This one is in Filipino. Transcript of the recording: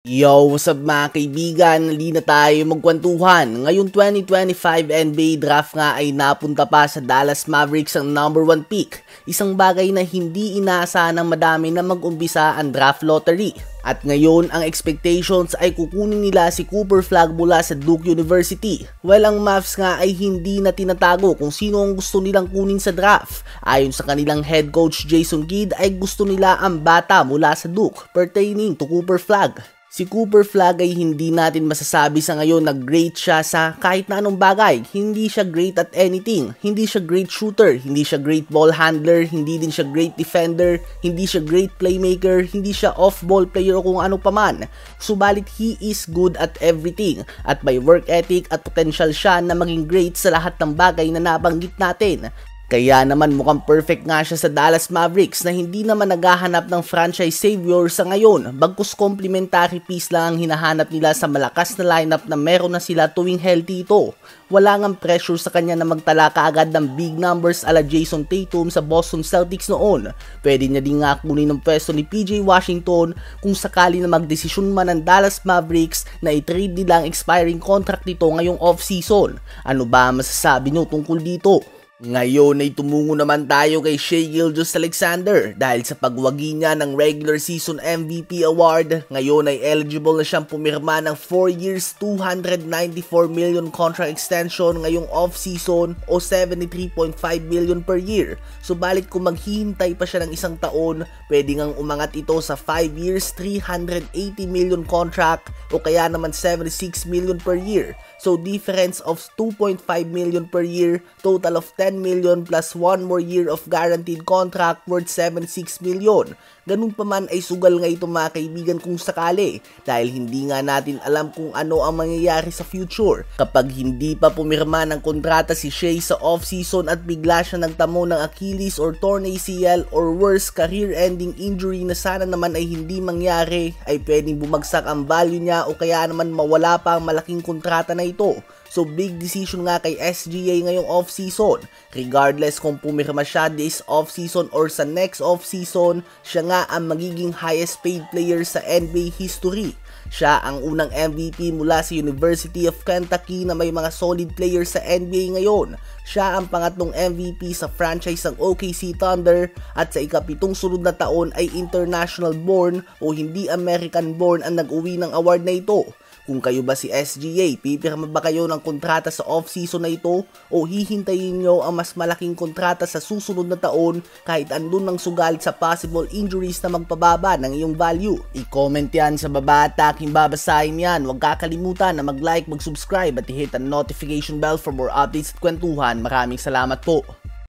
Yo, what's up mga kaibigan? Hindi na tayo magkwentuhan. Ngayong 2025 NBA Draft nga ay napunta pa sa Dallas Mavericks ang number 1 pick. Isang bagay na hindi inaasahan ng madami na mag-umpisa ang draft lottery. At ngayon, ang expectations ay kukunin nila si Cooper Flagg mula sa Duke University. While ang Mavs nga ay hindi na tinatago kung sino ang gusto nilang kunin sa draft. Ayon sa kanilang head coach Jason Kidd ay gusto nila ang bata mula sa Duke pertaining to Cooper Flagg. Si Cooper Flagg ay hindi natin masasabi sa ngayon na great siya sa kahit na anong bagay. Hindi siya great at anything. Hindi siya great shooter, hindi siya great ball handler, hindi din siya great defender, hindi siya great playmaker, hindi siya off-ball player o kung ano paman. Subalit he is good at everything at may work ethic at potential siya na maging great sa lahat ng bagay na nabanggit natin. Kaya naman mukhang perfect nga siya sa Dallas Mavericks na hindi naman naghahanap ng franchise savior sa ngayon. Bagkus complementary piece lang ang hinahanap nila sa malakas na lineup na meron na sila tuwing healthy ito. Wala ngang pressure sa kanya na magtala kaagad ng big numbers ala Jason Tatum sa Boston Celtics noon. Pwede niya din nga kunin ng pwesto ni PJ Washington kung sakali na magdesisyon man ng Dallas Mavericks na i-trade nila ang expiring contract nito ngayong off-season. Ano ba masasabi nyo tungkol dito? Ngayon ay tumungo naman tayo kay Shai Gilgeous-Alexander dahil sa pagwagi niya ng regular season MVP award. Ngayon ay eligible na siyang pumirma ng 4 years $294 million contract extension ngayong off-season o $73.5 million per year. Subalit kung maghihintay pa siya ng isang taon, pwede ngang umangat ito sa 5 years $380 million contract o kaya naman $76 million per year. So difference of 2.5 million per year, total of 10 million plus 1 more year of guaranteed contract worth 76 million. Ganun pa man ay sugal nga ito mga kaibigan kung sakali dahil hindi nga natin alam kung ano ang mangyayari sa future. Kapag hindi pa pumirma ng kontrata si Shai sa off-season at bigla siya nagtamo ng Achilles or torn ACL or worse career-ending injury na sana naman ay hindi mangyari, ay pwedeng bumagsak ang value niya o kaya naman mawala pa ang malaking kontrata na ito. So big decision nga kay SGA ngayong off-season. Regardless kung pumirma siya this off-season or sa next off-season, siya nga ang magiging highest paid player sa NBA history. Siya ang unang MVP mula sa University of Kentucky na may mga solid players sa NBA ngayon. Siya ang pangatlong MVP sa franchise ng OKC Thunder at sa ikapitong sunod na taon ay international born o hindi American born ang nag-uwi ng award na ito. Kung kayo ba si SGA, pipirma ba kayo ng kontrata sa off-season na ito o hihintayin nyo ang mas malaking kontrata sa susunod na taon kahit andun ng sugalit sa possible injuries na magpababa ng iyong value? I-comment yan sa baba at aking babasahin yan. Huwag kakalimutan na mag-like, mag-subscribe at i-hit ang notification bell for more updates at kwentuhan. Maraming salamat po.